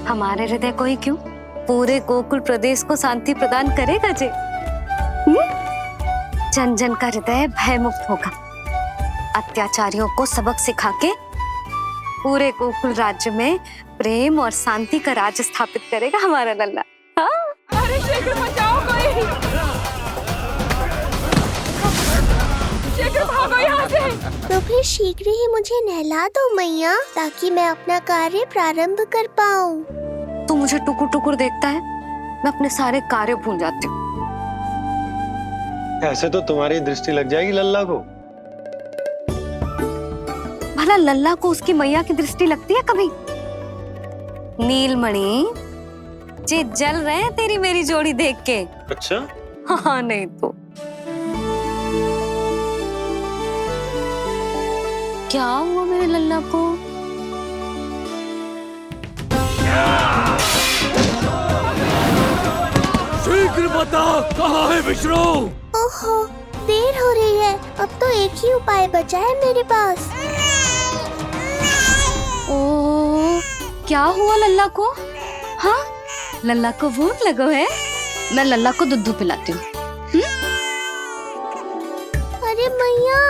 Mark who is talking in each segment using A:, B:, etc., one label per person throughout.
A: हमारे हृदय को ही क्यों, पूरे गोकुल प्रदेश को शांति प्रदान करेगा जे। जन जन का हृदय भयमुक्त होगा, अत्याचारियों को सबक सिखा के पूरे गोकुल राज्य में प्रेम और शांति का राज स्थापित करेगा हमारा लल्ला। हाँ?
B: अरे शेखर बचाओ कोई, शेखर भागो यहाँ से।
C: तो फिर शीघ्र ही मुझे नहला दो मैया, ताकि मैं अपना कार्य प्रारंभ कर पाऊँ।
A: तू मुझे टुकुर टुकुर देखता है, मैं अपने सारे कार्य भूल जाती हूँ।
D: ऐसे तो तुम्हारी दृष्टि लग जाएगी लल्ला को।
A: भला लल्ला को उसकी मैया की दृष्टि लगती है कभी? नीलमणि जे जल रहे हैं तेरी मेरी जोड़ी देख के।
D: अच्छा?
A: हाँ नहीं तो क्या हुआ मेरे लल्ला को?
E: शीघ्र बता, कहाँ है विष्णु?
C: ओहो, देर हो रही है। अब तो एक ही उपाय बचा है मेरे पास।
A: ओ, क्या हुआ लल्ला को? हाँ, लल्ला को भूख लगो है? मैं लल्ला को दूध पिलाती हूँ।
C: अरे मैया,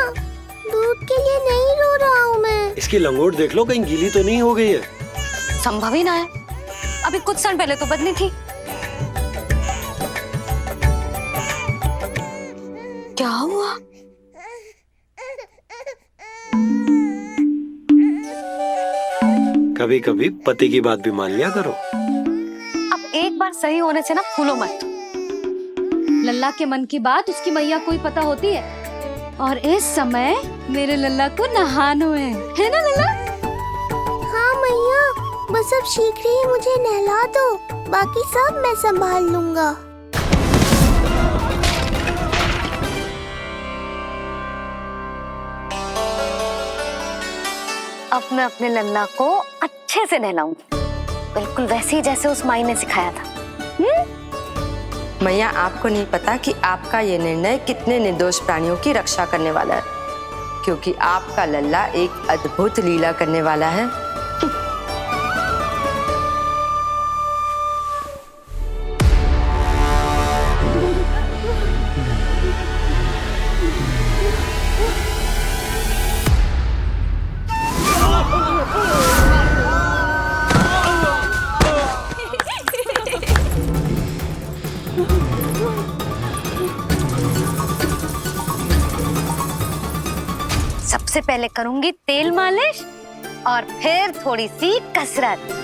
C: दूध के लिए नहीं रो रहा हूँ मैं।
D: इसकी लंगोट देख लो, कहीं गीली तो नहीं हो गई है।
A: संभव ही ना है, अभी कुछ क्षण पहले तो बदली थी। क्या हुआ?
D: कभी कभी पति की बात भी मान लिया करो।
A: अब एक बार सही होने से ना फूलो मत। लल्ला के मन की बात उसकी मैया को ही पता होती है, और इस समय मेरे लल्ला को नहानो है ना लल्ला?
C: हाँ मैया, बस अब शीघ्र ही मुझे नहला दो, बाकी सब मैं संभाल लूंगा।
A: अब मैं अपने लल्ला को अच्छे से नहलाऊंगी, बिल्कुल वैसे ही जैसे उस माई ने सिखाया था।
F: मैया, आपको नहीं पता कि आपका ये निर्णय कितने निर्दोष प्राणियों की रक्षा करने वाला है, क्योंकि आपका लल्ला एक अद्भुत लीला करने वाला है।
A: सबसे पहले करूंगी तेल मालिश और फिर थोड़ी सी कसरत।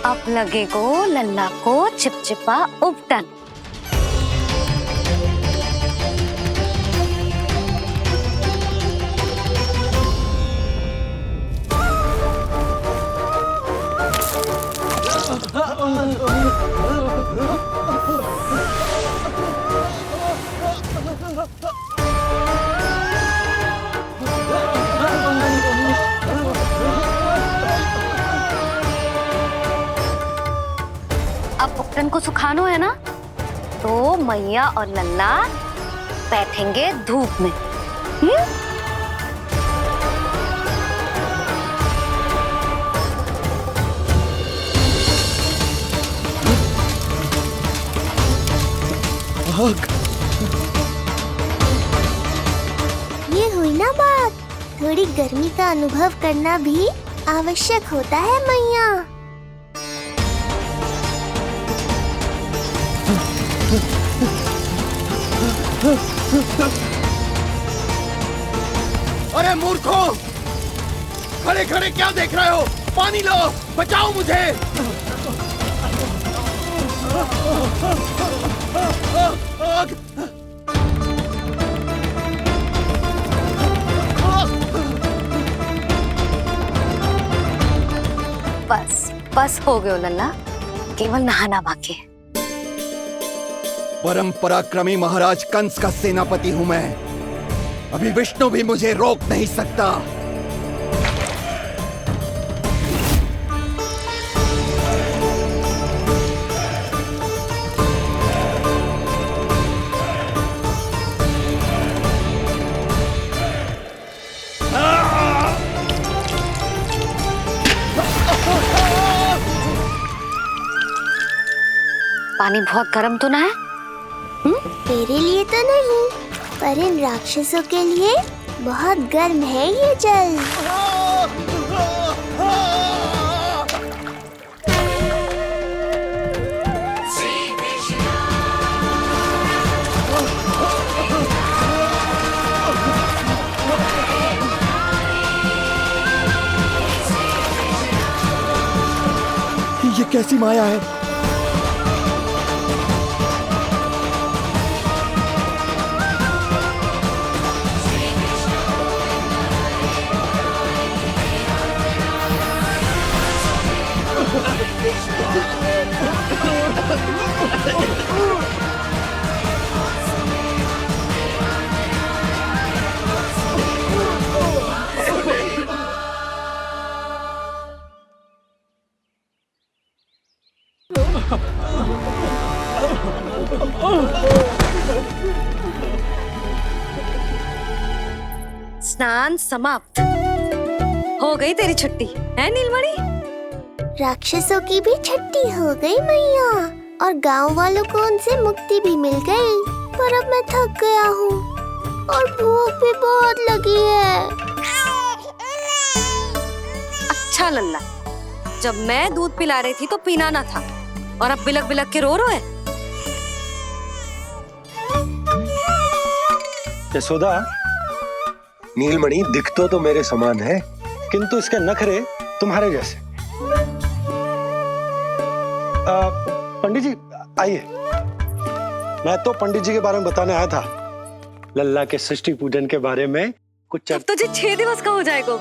A: अब लगेगो लल्ला को चिपचिपा उपटन। अब उपटन को सुखानो है ना, तो मैया और लल्ला बैठेंगे धूप में।
E: भाग।
C: ये हुई ना बात, थोड़ी गर्मी का अनुभव करना भी आवश्यक होता है मैया।
E: अरे मूर्खों, खड़े खड़े क्या देख रहे हो? पानी लो, बचाओ मुझे।
A: बस हो गयो लल्ला, केवल नहाना बाकी है।
E: परम पराक्रमी महाराज कंस का सेनापति हूं मैं। अभी विष्णु भी मुझे रोक नहीं सकता।
A: पानी बहुत गर्म तो ना है?
C: तेरे लिए तो नहीं, पर इन राक्षसों के लिए बहुत गर्म है ये जल।
E: ये कैसी माया है?
A: स्नान समाप्त हो गई तेरी छुट्टी है नीलमणि?
C: राक्षसों की भी छुट्टी हो गई मैया, और गांव वालों को उनसे मुक्ति भी मिल गई। पर अब मैं थक गया हूँ और भूख भी बहुत लगी है।
A: अच्छा लल्ला, जब मैं दूध पिला रही थी तो पीना ना था, और अब बिलक बिलक के रो है।
D: यशोदा, नीलमणि दिखतो तो मेरे समान है, किंतु इसके नखरे तुम्हारे जैसे। पंडित जी आइए। मैं तो पंडित जी के बारे में बताने आया था, लल्ला के सृष्टि पूजन के बारे में कुछ।
A: अब तुझे 6 दिवस का हो जाएगा।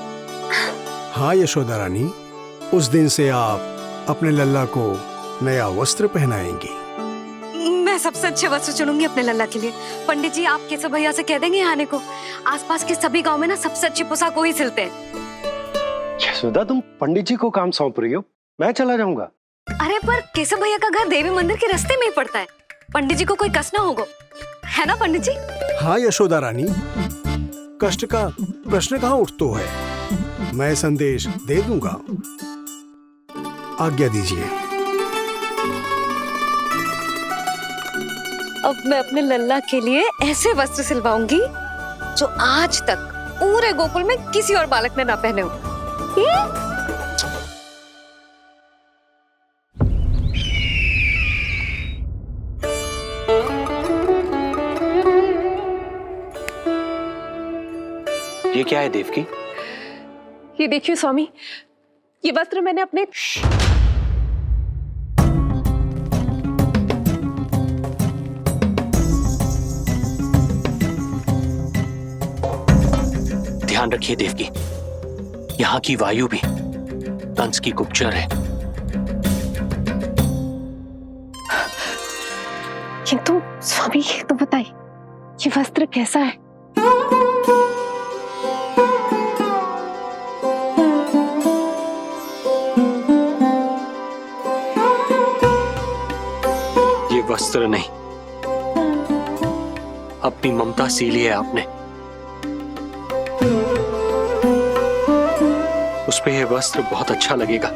G: हाँ यशोदा रानी, उस दिन से आप अपने लल्ला को नया वस्त्र पहनाएंगी।
A: मैं सबसे अच्छे वस्त्र चुनूंगी अपने लल्ला के लिए। पंडित जी, आप केशव भैया से कह देंगे आने को। आसपास के सभी गांव में ना सबसे अच्छी पोशाक वही सिलते हैं।
D: यशोदा, तुम पंडित जी को काम सौंप रही हो, मैं चला जाऊंगा।
A: अरे पर केशव भैया का घर देवी मंदिर के रास्ते में ही पड़ता है, पंडित जी को कोई कष्ट ना होगा, है ना पंडित जी?
G: हाँ यशोदा रानी, कष्ट का प्रश्न कहाँ उठतो है, मैं संदेश दे दूंगा। आज्ञा दीजिए।
A: अब मैं अपने लल्ला के लिए ऐसे वस्त्र सिलवाऊंगी जो आज तक पूरे गोकुल में किसी और बालक ने ना पहने हो।
D: ये क्या है देवकी?
B: ये देखिए स्वामी, ये वस्त्र मैंने अपने
H: ध्यान रखिए देवकी, यहाँ की वायु भी कंस की गुप्तचर है।
B: किंतु स्वामी ये तो बताइए, ये वस्त्र कैसा है?
H: ये वस्त्र नहीं, अपनी ममता सी ली है आपने। उस पे यह वस्त्र बहुत अच्छा लगेगा।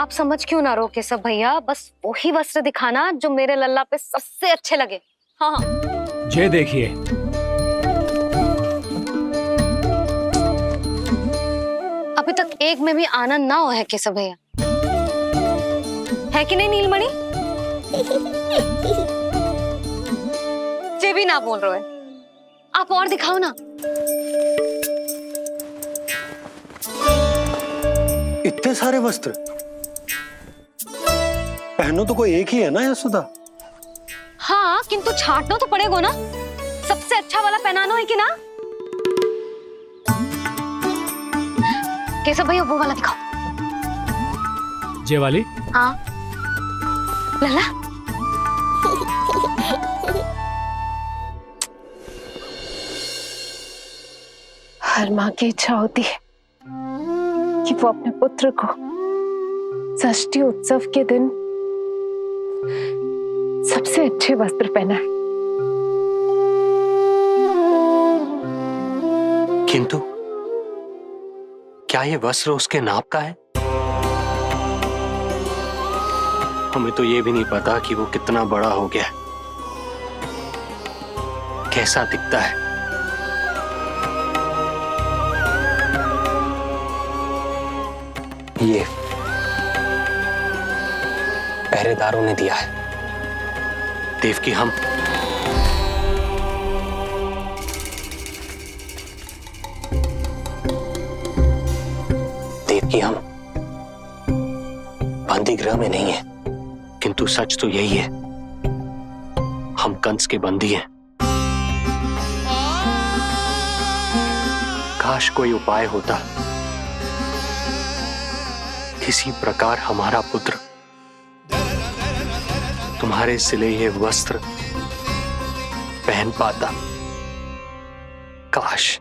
A: आप समझ क्यों ना रहो केशव भैया, बस वही वस्त्र दिखाना जो मेरे लल्ला पे सबसे अच्छे लगे। हाँ
I: ये देखिए,
A: अभी तक एक में भी आनंद ना हो है केशव भैया, है कि नहीं नीलमणि? ये भी ना बोल रहे हो, आप और दिखाओ ना।
D: इतने सारे वस्त्र पहनो तो कोई एक ही है ना यशोदा?
A: हाँ, किंतु छांटना तो पड़ेगा ना, सबसे अच्छा वाला पहनाना है कि ना? केशव भैया वो वाला दिखाओ।
I: ये वाली?
A: हाँ लल्ला,
B: हर माँ की इच्छा होती है कि वो अपने पुत्र को षष्ठी उत्सव के दिन सबसे अच्छे वस्त्र पहनाए।
H: किंतु क्या ये वस्त्र उसके नाप का है? हमें तो ये भी नहीं पता कि वो कितना बड़ा हो गया, कैसा दिखता है। ये पहरेदारों ने दिया है। देवकी, हम बंदी गृह में नहीं है, किंतु सच तो यही है, हम कंस के बंदी हैं। काश कोई उपाय होता, किसी प्रकार हमारा पुत्र तुम्हारे सिले ये वस्त्र पहन पाता। काश।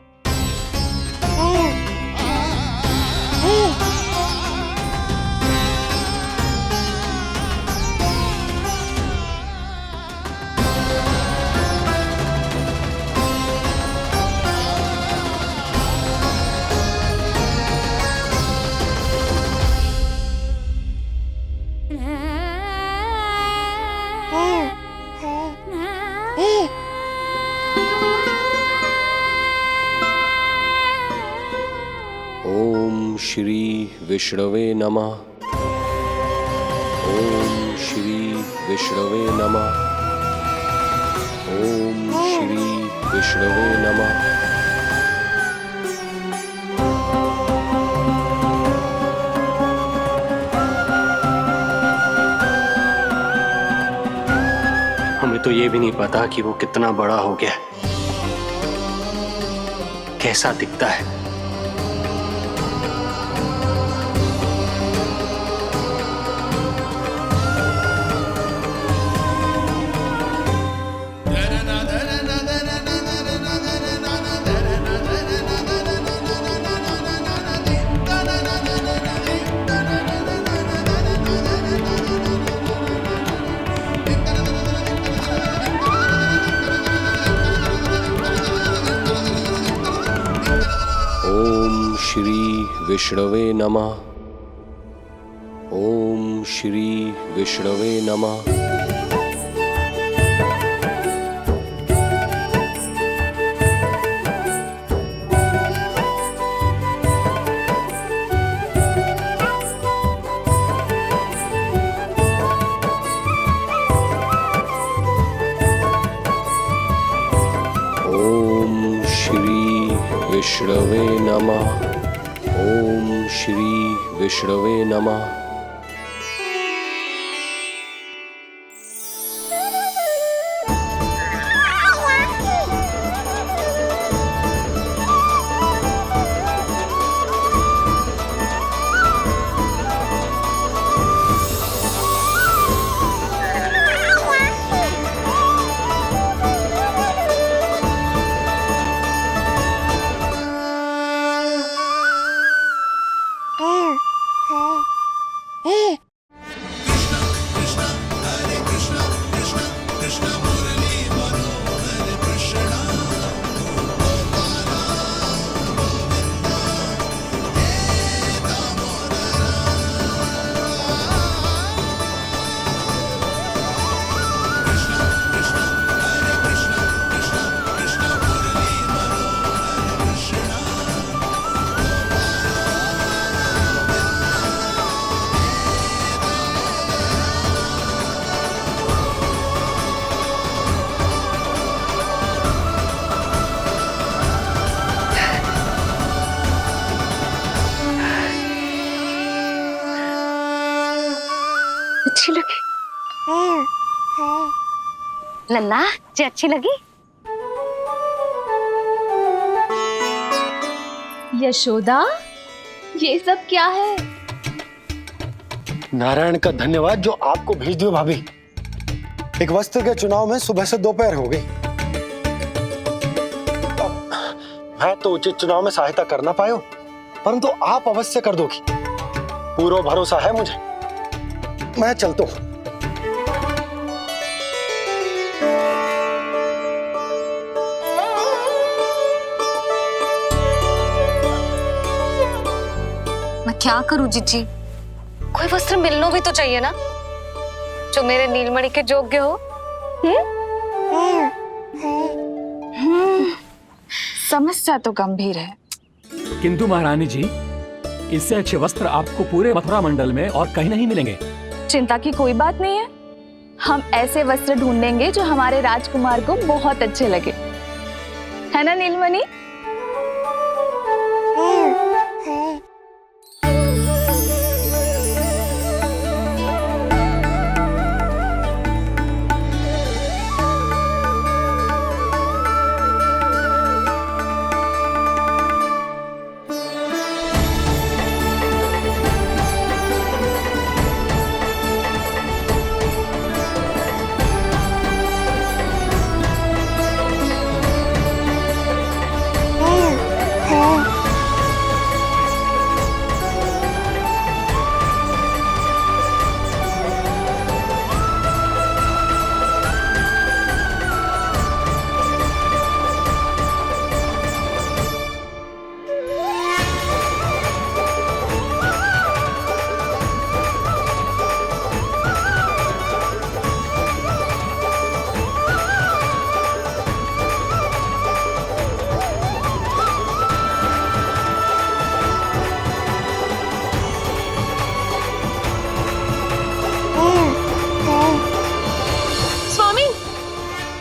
J: ओम श्री विष्णवे नमः। ओम श्री विष्णवे नमः। ओम श्री विष्णवे नमः।
H: हमें तो ये भी नहीं पता कि वो कितना बड़ा हो गया, कैसा दिखता है।
J: ओम श्री विष्णवे नमः। ओम श्री विष्णवे नमः। ओम श्री विष्णवे नमः। ओम श्री विष्णवे नमः।
B: अच्छी लगी।
A: लल्ला जी अच्छी लगी?
B: यशोदा, ये सब क्या है?
D: नारायण का धन्यवाद जो आपको भेज दियो भाभी। एक वस्त्र के चुनाव में सुबह से दोपहर हो गई। मैं तो उचित चुनाव में सहायता कर ना पायो, परंतु आप अवश्य कर दोगी, पूरा भरोसा है मुझे। मैं चलता हूं।
A: मैं क्या करूं जीजी? कोई वस्त्र मिलना भी तो चाहिए ना जो मेरे नीलमणि के योग्य हो।
B: समस्या तो गंभीर है,
I: किंतु महारानी जी, इससे अच्छे वस्त्र आपको पूरे मथुरा मंडल में और कहीं नहीं मिलेंगे।
B: चिंता की कोई बात नहीं है। हम ऐसे वस्त्र ढूंढेंगे जो हमारे राजकुमार को बहुत अच्छे लगे, है ना नीलमणि?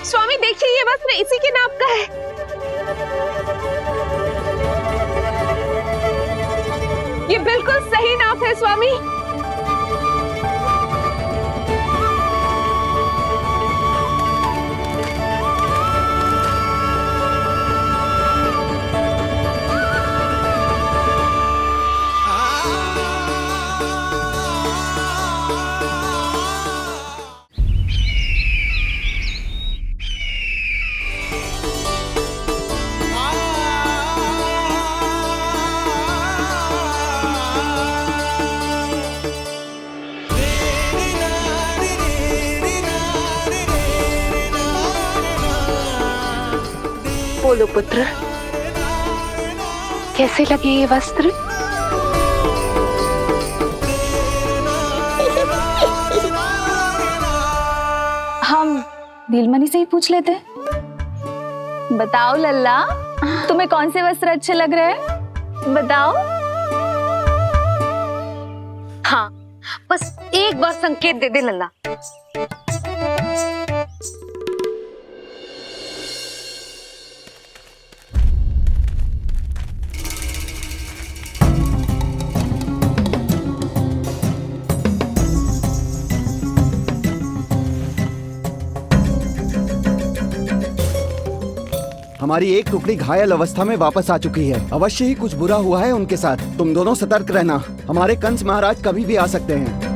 B: स्वामी देखिए, ये वस्त्र इसी के नाप का है। ये बिल्कुल सही नाप है स्वामी। बोलो पुत्र, कैसे लगे ये वस्त्र? हम नीलमणि से ही पूछ लेते। बताओ लल्ला, तुम्हें कौन से वस्त्र अच्छे लग रहे हैं? बताओ।
A: हाँ, बस एक बार संकेत दे दे लल्ला।
E: हमारी एक टुकड़ी घायल अवस्था में वापस आ चुकी है। अवश्य ही कुछ बुरा हुआ है उनके साथ। तुम दोनों सतर्क रहना, हमारे कंस महाराज कभी भी आ सकते हैं।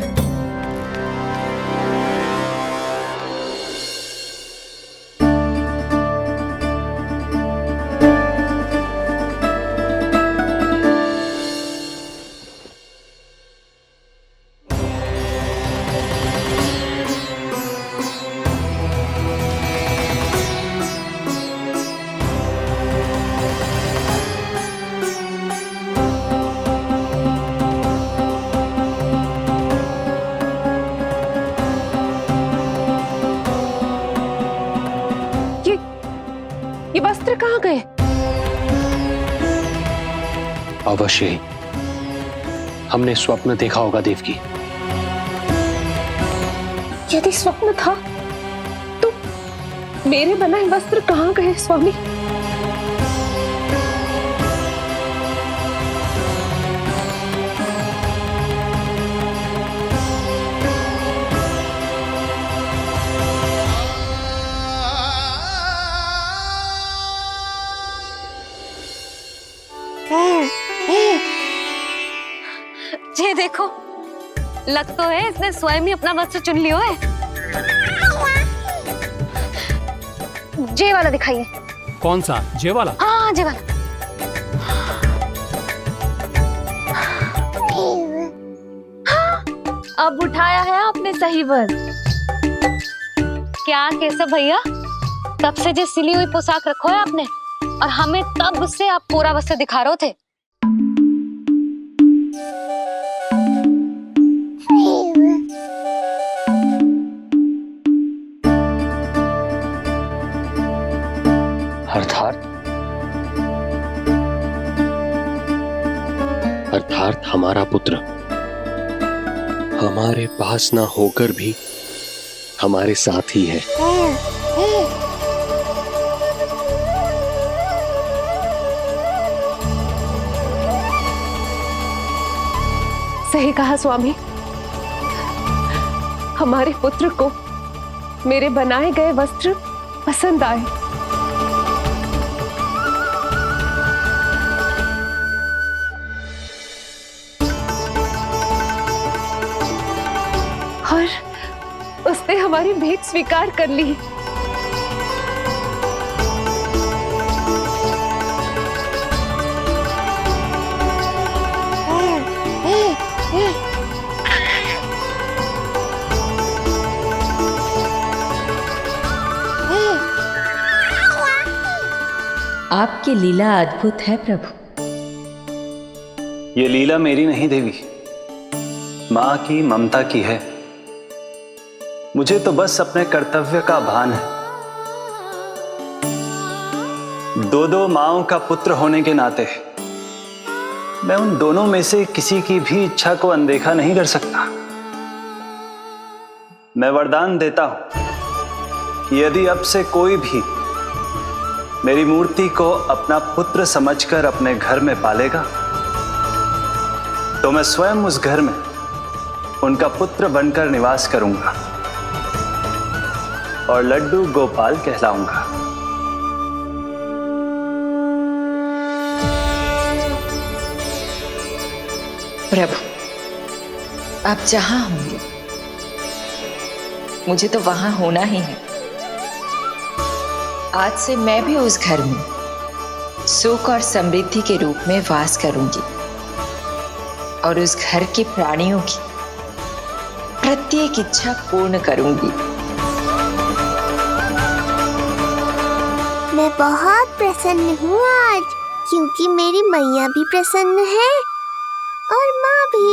B: ये वस्त्र कहाँ गए?
H: अवश्य ही हमने स्वप्न देखा होगा देवकी।
B: यदि स्वप्न था तो मेरे बनाए वस्त्र कहाँ गए स्वामी?
A: ये देखो, लग तो है इसने स्वयं ही अपना वस्त्र चुन लियो है। जे वाला दिखाइए।
I: कौन सा? जे वाला?
A: हाँ, जे वाला।
B: अब उठाया है आपने सही वस्त्र।
A: क्या केशव भैया, तब से जो सिली हुई पोशाक रखो है आपने, और हमें तब से आप पूरा वस्त्र दिखा रहे थे।
H: अर्थात हमारा पुत्र हमारे पास ना होकर भी हमारे साथ ही है।
K: सही कहा स्वामी, हमारे पुत्र को मेरे बनाए गए वस्त्र पसंद आए। और उसने हमारी भेंट स्वीकार कर ली।
L: आपकी लीला अद्भुत है प्रभु।
M: ये लीला मेरी नहीं देवी, मां की ममता की है। मुझे तो बस अपने कर्तव्य का भान है। दो माओं का पुत्र होने के नाते मैं उन दोनों में से किसी की भी इच्छा को अनदेखा नहीं कर सकता। मैं वरदान देता हूं कि यदि अब से कोई भी मेरी मूर्ति को अपना पुत्र समझकर अपने घर में पालेगा, तो मैं स्वयं उस घर में उनका पुत्र बनकर निवास करूंगा और लड्डू गोपाल कहलाऊंगा।
L: प्रभु, आप जहां होंगे मुझे तो वहां होना ही है। आज से मैं भी उस घर में सुख और समृद्धि के रूप में वास करूंगी और उस घर के प्राणियों की प्रत्येक इच्छा पूर्ण करूंगी।
C: मैं बहुत प्रसन्न हूँ आज, क्योंकि मेरी मैया भी प्रसन्न है और माँ भी।